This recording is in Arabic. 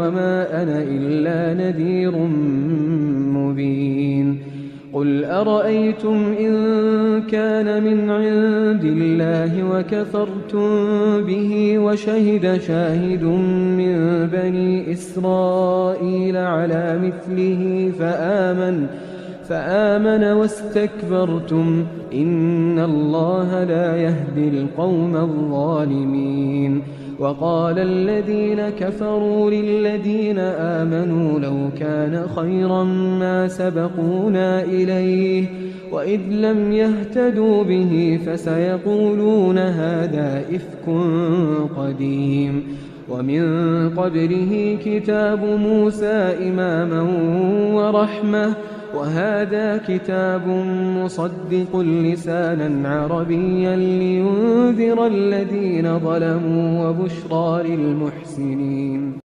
وما أنا إلا نذير مبين قل أرأيتم إن كان من عند الله وكفرتم به وشهد شاهد من بني إسرائيل على مثله فآمن واستكبرتم إن الله لا يهدي القوم الظالمين وقال الذين كفروا للذين آمنوا لو كان خيرا ما سبقونا إليه وإذ لم يهتدوا به فسيقولون هذا إفك قديم ومن قبله كتاب موسى إماما ورحمة وهذا كتاب مصدق لسانا عربيا لينذر الذين ظلموا وبشرى للمحسنين